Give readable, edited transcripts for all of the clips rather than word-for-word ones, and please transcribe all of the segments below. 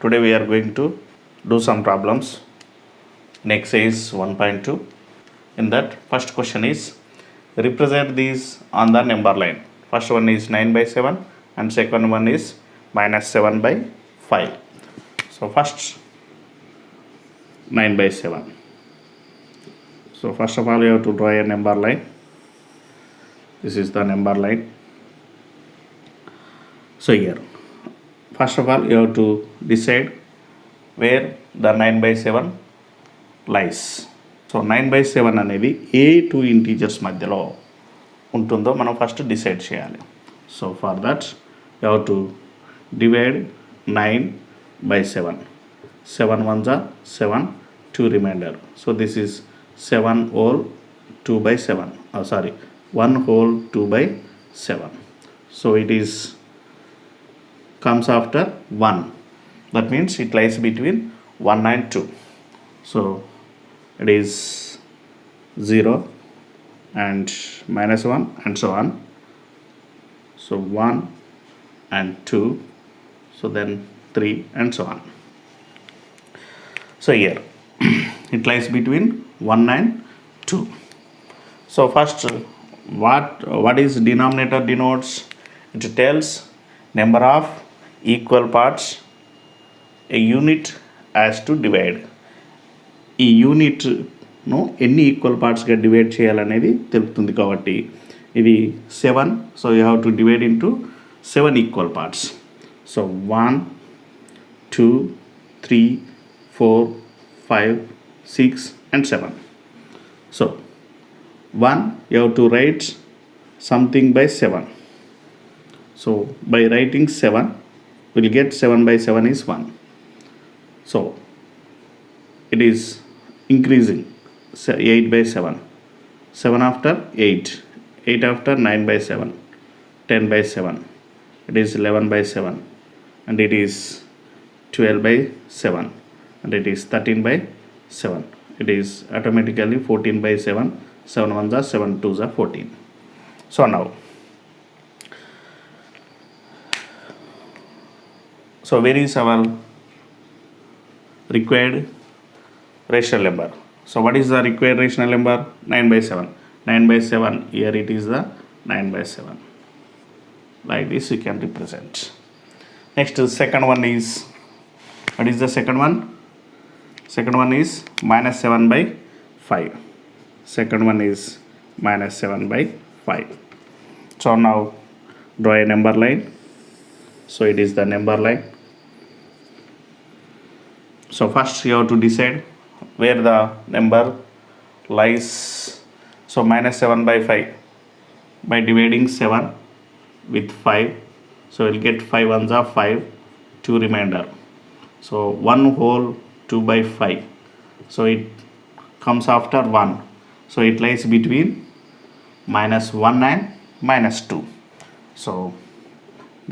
Today we are going to do some problems in exercise 1.2. In that, first question is represent these on the number line. First one is 9 by 7 and second one is minus 7 by 5. So first 9 by 7. So first of all you have to draw a number line. This is the number line. So here first of all you have to decide where the 9 by 7 lies. So 9 by 7 అనేది ఏ two integers మధ్యలో ఉంటుందో మనం first decide చేయాలి. So for that you have to divide 9 by 7. 7 ones are 7, 2 remainder. So this is 7 whole 2 by 7. 1 whole 2 by 7. So it is comes after 1. That means it lies between 1 and 2. So it is 0 and minus 1 and so on. So 1 and 2. So then 3 and so on. So here it lies between 1 and 2. So first what is denominator denotes? It tells number of equal parts a unit has to divide. ఈ యూనిట్ను ఎన్ని equal పార్ట్స్గా divide చేయాలనేది తెలుపుతుంది. కాబట్టి ఇది 7. So you have to divide into 7 equal parts. So 1 2 3 4 5 6 and 7. So 1 you have to write something by 7. So by writing 7 we'll get 7 by 7 is 1. So it is increasing. 8 by 7, 7 after 8, 8 after 9 by 7, 10 by 7, it is 11 by 7, and it is 12 by 7, and it is 13 by 7. It is automatically 14 by 7. 7 ones are 7 twos are 14. So now where is our required rational number? So what is the required rational number? 9 by 7. 9 by 7, here it is the 9 by 7. Like this you can represent. Next second one is, what is the second one? Second one is minus 7 by 5. Second one is minus 7 by 5. So now draw a number line. So it is the number line. So first you have to decide where the number lies. So minus 7 by 5, by dividing 7 with 5, so we'll get 5 ones are 5, 2 remainder. So 1 whole 2 by 5, so it comes after 1. So it lies between minus 1 and minus 2. So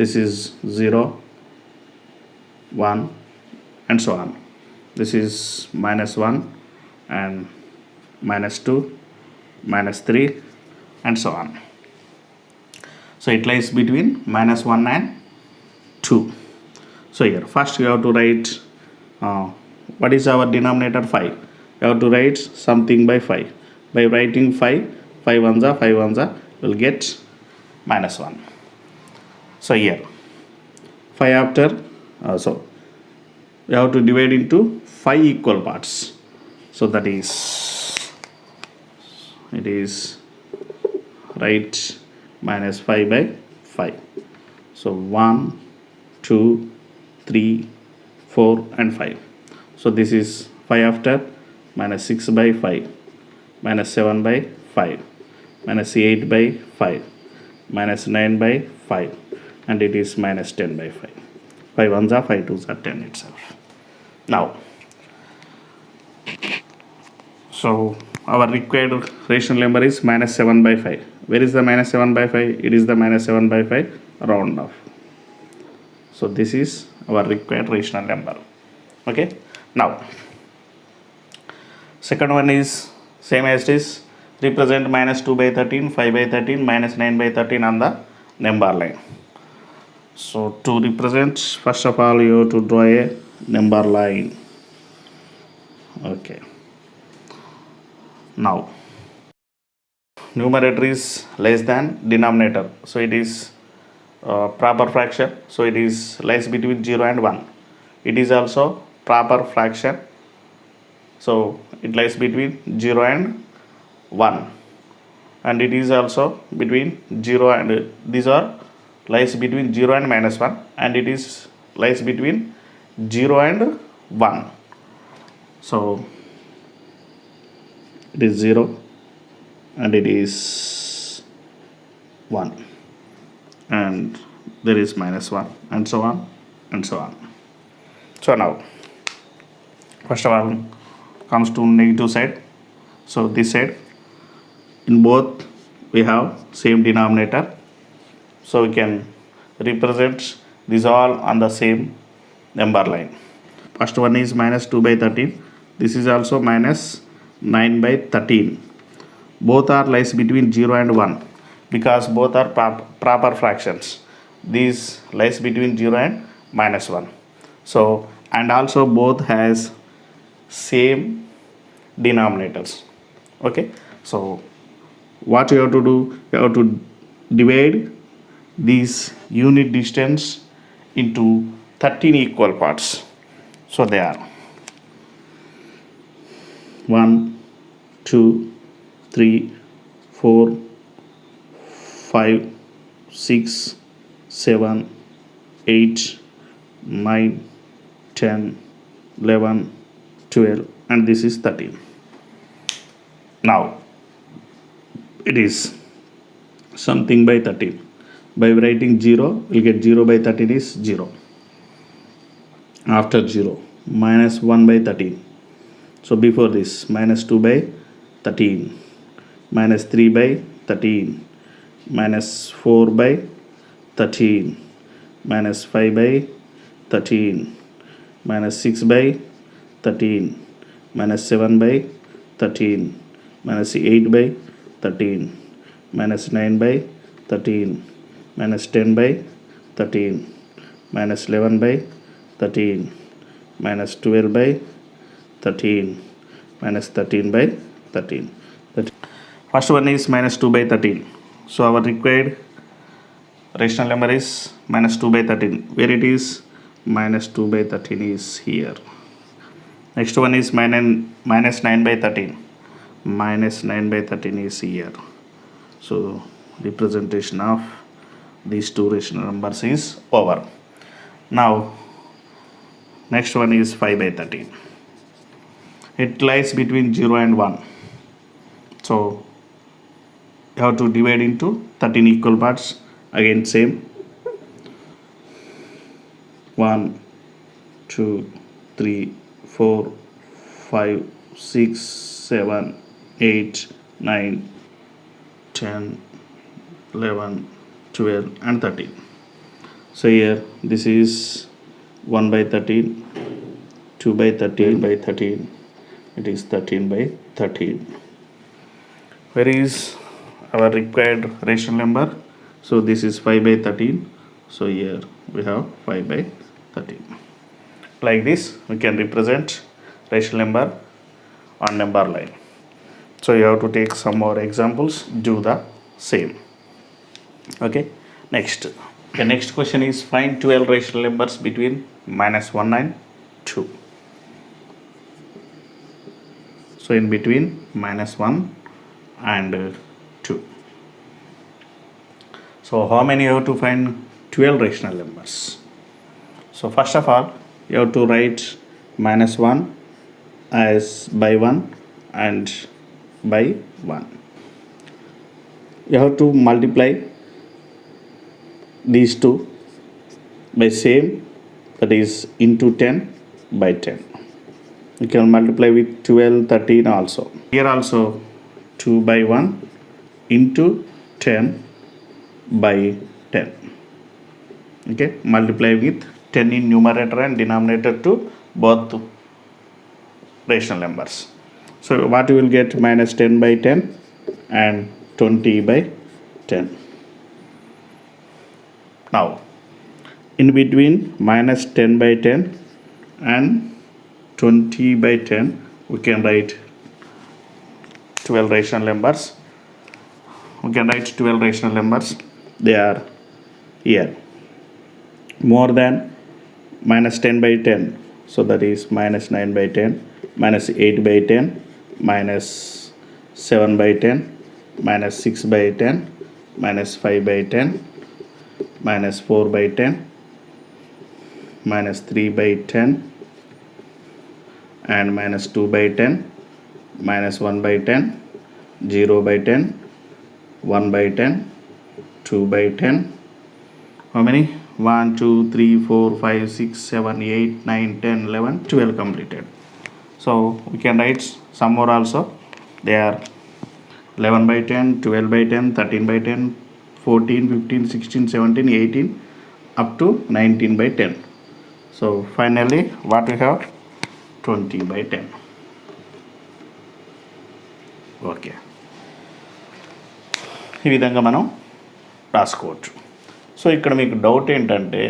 this is 0, 1 and so on. This is minus 1 and minus 2, minus 3 and so on. So it lies between minus 1 and 2. So here first you have to write what is our denominator? 5. You have to write something by 5. By writing 5, 5 ones are 5 ones are, will get minus 1. So here 5 after you have to divide into 5 equal parts. So that is, it is right minus 5 by 5. So 1 2 3 4 and 5. So this is 5 after minus 6 by 5, minus 7 by 5, minus 8 by 5, minus 9 by 5, and it is minus 10 by 5. 5 ones are 5 twos are 10 itself. Now so our required rational number is minus 7 by 5. Where is the minus 7 by 5? It is the minus 7 by 5 round off. So this is our required rational number. Okay, now second one is same as this. Represent minus 2 by 13, 5 by 13, minus 9 by 13 on the number line. So to represent, first of all you have to draw a number line. Okay. Now numerator is less than denominator, so it is proper fraction, so it is less between 0 and 1. It is also proper fraction, so it lies between 0 and 1, and it is also between 0 and these are lies between 0 and -1, and it is lies between 0 and 1. So it is 0 and it is 1, and there is -1, and so on and so on. So now first of all comes to negative side. So this side, in both we have same denominator, so we can represent these all on the same number line. First one is -2/13. This is also -9/13. Both are lies between 0 and 1 because both are proper fractions. These lies between 0 and -1. So, and also both has same denominators. Okay, so what you have to do, you have to divide these unit distance into 13 equal parts. So they are 1, 2, 3, 4, 5, 6, 7, 8, 9, 10, 11, 12, and this is 13. Now it is something by 13. By writing 0, we'll get 0/13 is 0. After 0, -1/13. So before this, -2/13, -3/13, -4/13, -5/13, -6/13, -7/13, -8/13, -9/13, -10/13, -11/13, -12/13, -13/13. First one is -2/13. So our required rational number is -2/13. Where it is? -2/13 is here. Next one is -9/13. -9/13 is here. So representation of these two rational numbers is over. Now next one is 5/13. It lies between 0 and 1. So you have to divide into 13 equal parts. Again same. 1, 2, 3, 4, 5, 6, 7, 8, 9, 10, 11, 12, and 13. So here this is 1/13, 2/13, it is 13/13. Where is our required rational number? So this is 5/13. So here we have 5/13. Like this we can represent rational number on number line. So you have to take some more examples, do the same. Okay, next. The next question is find 12 rational numbers between -1 and 2. So in between -1 and 2. So how many you have to find 12 rational numbers? So first of all you have to write -1 as by 1 and by 1. You have to multiply these two by same, that is into 10/10. You can multiply with 12, 13 also. Here also 2/1 into 10/10. Okay, multiply with 10 in numerator and denominator to both rational numbers. So what you will get? -10/10 and 20/10. Now in between -10/10 and 20/10, we can write 12 rational numbers. We can write 12 rational numbers. They are here. More than -10/10, so that is -9/10, -8/10, -7/10, -6/10, -5/10, -4/10, -3/10, and -2/10, -1/10, 0/10, 1/10, 2/10. How many? 1, 2, 3, 4, 5, 6, 7, 8, 9, 10, 11, 12 completed. So we can write some more also. They are 11/10, 12/10, 13/10, 14, 15, 16, 17, 18, up to 19/10. So finally what we have? 20/10. Okay, ఈ విధంగా మనం రాసుకోవచ్చు. So ఇక్కడ మీకు doubt ఏంటంటే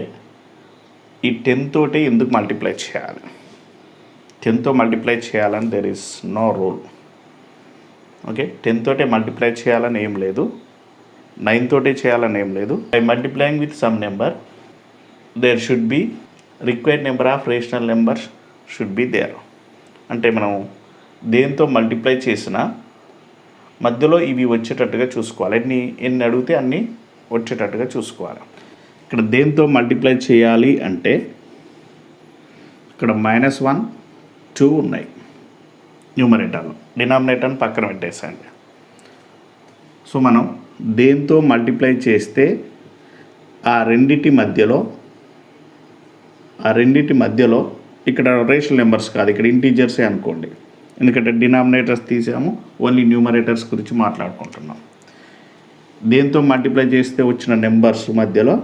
ఈ 10 తోటి ఎందుకు మల్టిప్లై చేయాలి? 10తో మల్టిప్లై చేయాలని there is no rule. Okay, 10 తోటే మల్టిప్లై చేయాలని ఏం లేదు, 9 తోటే చేయాలని ఏం లేదు. By multiplying with some number there should be required number of rational numbers should be there. అంటే మనం దేంతో మల్టిప్లై చేసినా మధ్యలో ఇవి వచ్చేటట్టుగా చూసుకోవాలి. ఎన్ని అడిగితే అన్నీ వచ్చేటట్టుగా చూసుకోవాలి. ఇక్కడ దేంతో మల్టిప్లై చేయాలి అంటే ఇక్కడ -1, 2 ఉన్నాయి న్యూమరేటర్లో, డినామినేటర్ని పక్కన పెట్టేసండి. సో మనం దేంతో మల్టిప్లై చేస్తే ఆ రెండిటి మధ్యలో ఇక్కడ రేషనల్ నెంబర్స్ కాదు, ఇక్కడ ఇంటీజర్సే అనుకోండి. ఎందుకంటే డినామినేటర్స్ తీసాము, ఓన్లీ న్యూమరేటర్స్ గురించి మాట్లాడుకుంటున్నాం. దేంతో మల్టిప్లై చేస్తే వచ్చిన నెంబర్స్ మధ్యలో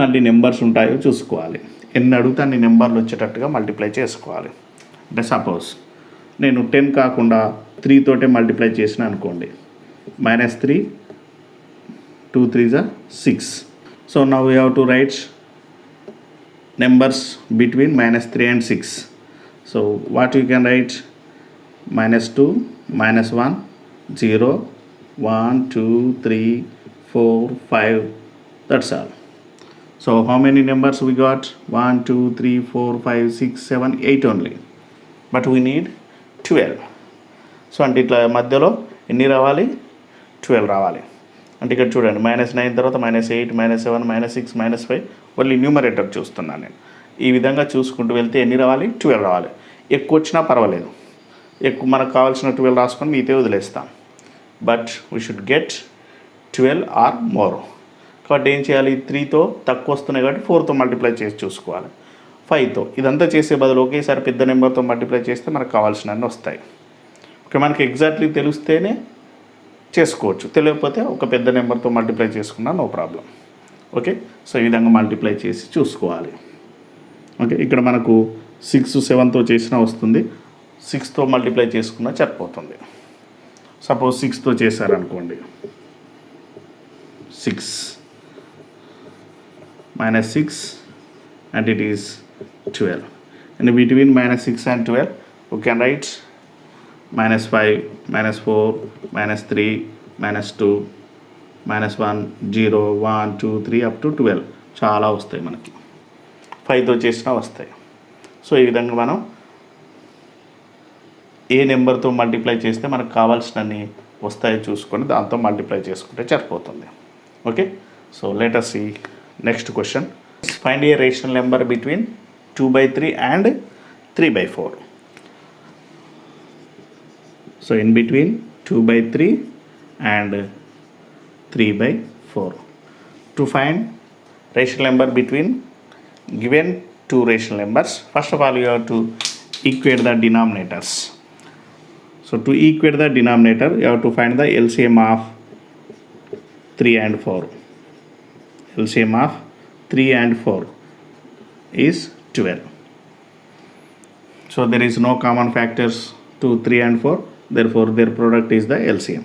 మళ్ళీ నెంబర్స్ ఉంటాయో చూసుకోవాలి. ఎన్ని అడిగితే అన్ని నెంబర్లు వచ్చేటట్టుగా మల్టిప్లై చేసుకోవాలి. అంటే సపోజ్ నేను 10 కాకుండా 3 తోటే మల్టిప్లై చేసిన అనుకోండి, -3, 2 3s are 6. So now we have to write numbers between -3 and 6. So what you can write? -2, -1, 0, 1, 2, 3, 4, 5. That's all. So how many numbers we got? 1, 2, 3, 4, 5, 6, 7, 8 only. But we need 12. So అంటే ఇట్లా మధ్యలో ఎన్ని రావాలి? 12 రావాలి. అంటే ఇక్కడ చూడండి, -9 తర్వాత -8, -7, -6, -5, ఓన్లీ న్యూమరేటర్ చూస్తున్నాను నేను. ఈ విధంగా చూసుకుంటూ వెళ్తే ఎన్ని రావాలి? 12 రావాలి. ఎక్కువ వచ్చినా పర్వాలేదు, ఎక్కువ మనకు కావాల్సిన 12 రాసుకొని మిగతా వదిలేస్తాం. But we should get 12 or more. కాబట్టి ఏం చేయాలి? 3తో తక్కువ వస్తున్నాయి కాబట్టి 4తో మల్టిప్లై చేసి చూసుకోవాలి. 5తో ఇదంతా చేసే బదులు ఒకేసారి పెద్ద నెంబర్తో మల్టిప్లై చేస్తే మనకు కావాల్సినవన్నీ వస్తాయి. ఓకే, మనకి ఎగ్జాక్ట్లీ తెలిస్తేనే చేసుకోవచ్చు, తెలియకపోతే ఒక పెద్ద నెంబర్తో మల్టిప్లై చేసుకున్నా నో ప్రాబ్లం. ఓకే, సో ఈ విధంగా మల్టిప్లై చేసి చూసుకోవాలి. ఓకే, ఇక్కడ మనకు 6, 7తో చేసినా వస్తుంది, 6తో మల్టిప్లై చేసుకున్నా సరిపోతుంది. సపోజ్ 6తో చేశారనుకోండి, 6 -6 and it is 12. And between -6 and 12 we can write -5, -4, -3, -2, -1, 0, 1, 2, 3 up to 12 చాలా వస్తాయి మనకి. 5తో చేసినా వస్తాయి. సో ఈ విధంగా మనం ఏ నెంబర్తో మల్టిప్లై చేస్తే మనకు కావాల్సినన్ని వస్తాయో చూసుకొని దాంతో మల్టిప్లై చేసుకుంటే సరిపోతుంది. Okay, so let us see next question. Find a rational number between 2/3 and 3/4. So in between 2/3 and 3/4. To find rational number between given two rational numbers, first of all you have to equate the denominators. So to equate the denominator you have to find the LCM of 3 and 4. LCM of 3 and 4 is 12. So there is no common factors to 3 and 4, therefore their product is the LCM.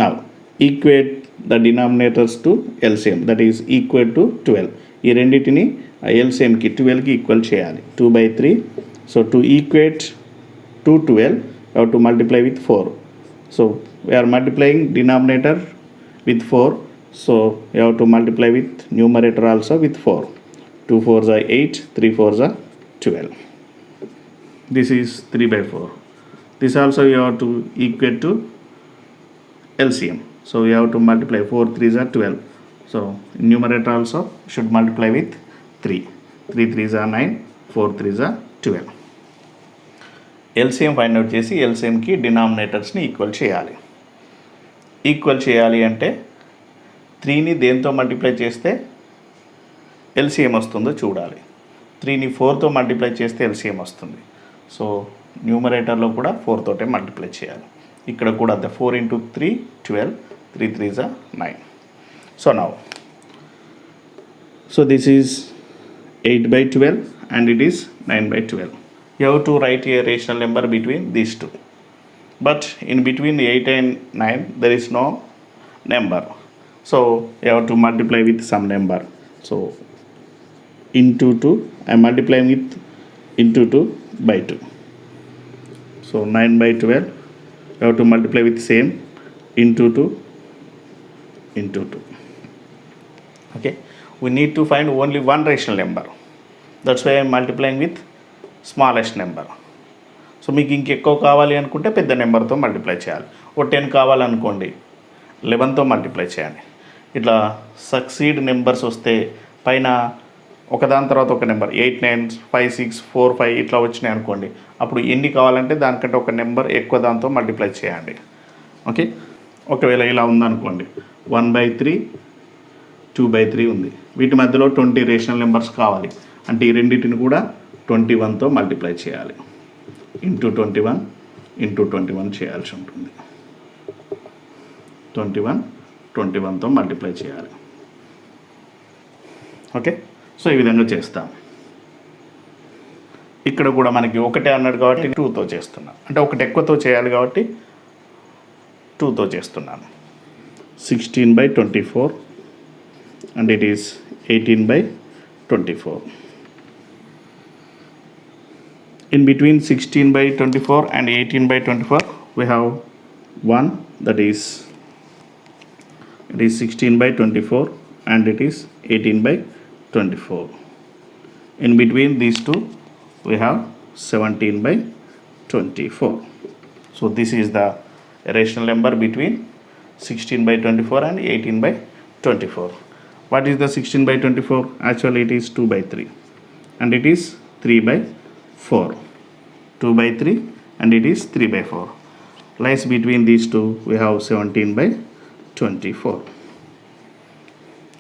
Now equate the denominators to LCM, that is equal to 12. ఈ రెండింటిని ఆ ఎల్సిఎంకి 12కి equal చేయాలి. 2/3. So to equate 212 you have to multiply with 4. So we are multiplying denominator with 4. So you have to multiply with numerator also with 4. 2 4s are 8, 3 4s are 12. This is 3/4. This also you have to equate to LCM. So you have to multiply 4 3s are 12. So numerator also should multiply with 3. 3 3s are 9, 4 3s are 12. LCM find out చేసి ఎల్సిఎంకి డినామినేటర్స్ని equal చేయాలి అంటే 3ని దేంతో multiply చేస్తే LCM వస్తుందో చూడాలి. 3ని 4తో multiply చేస్తే LCM వస్తుంది. So న్యూమరేటర్లో కూడా 4 తోటే మల్టిప్లై చేయాలి. ఇక్కడ కూడా అంతే. 4 × 3 12, 3 3s are 9. So now this is 8/12 and it is 9/12. You have to write a rational number between these two, but in between 8 and 9 there is no number, so you have to multiply with some number. So into 2, I am multiplying with into 2/2. So 9/12 you have to multiply with same into 2 into 2. Okay, we need to find only one rational number, that's why I am multiplying with smallest number. So మీకు ఇంకెక్కువ కావాలి అనుకుంటే పెద్ద నెంబర్తో multiply చేయాలి. ఓ 10 కావాలనుకోండి 11తో multiply చేయాలి. ఇట్లా succeed numbers వస్తే పైన ఒకదాని తర్వాత ఒక నెంబర్ 8 9 5 6 4 5 ఇట్లా వచ్చినాయి అనుకోండి, అప్పుడు ఎన్ని కావాలంటే దానికంటే ఒక నెంబర్ ఎక్కువ దాంతో మల్టిప్లై చేయండి. ఓకే, ఒకవేళ ఇలా ఉందనుకోండి 1/3 2/3 ఉంది, వీటి మధ్యలో 20 రేషనల్ నెంబర్స్ కావాలి అంటే ఈ రెండింటిని కూడా 21తో మల్టిప్లై చేయాలి. ఇంటూ 21 ఇంటూ 21 చేయాల్సి ఉంటుంది. 21తో మల్టిప్లై చేయాలి. ఓకే, సో ఈ విధంగా చేస్తాం. ఇక్కడ కూడా మనకి ఒకటే అన్నాడు కాబట్టి 2తో చేస్తున్నాం, అంటే ఒకటి ఎక్కువతో చేయాలి కాబట్టి 2తో చేస్తున్నాను. 16/24 and it is 18/24. In between 16/24 and 18/24 we have 1, that is 16/24 and it is 18/24. In between these two we have 17/24. So this is the rational number between 16/24 and 18/24. What is the 16/24? Actually it is 2/3 and it is 3/4. 2/3 and it is 3/4. Lies between these two we have 17/24.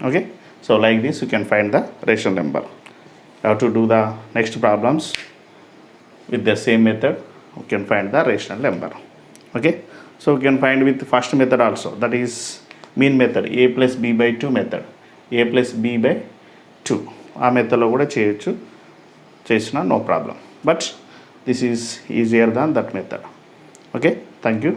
Okay, so like this you can find the rational number. You have to do the next problems with the same method. You can find the rational number. Okay, so you can find with first method also, that is mean method, a plus b by 2 method, a plus b by 2. ఆ మెథడ్లో కూడా చేయొచ్చు, చేసినా no problem, but this is easier than that method. Okay, thank you.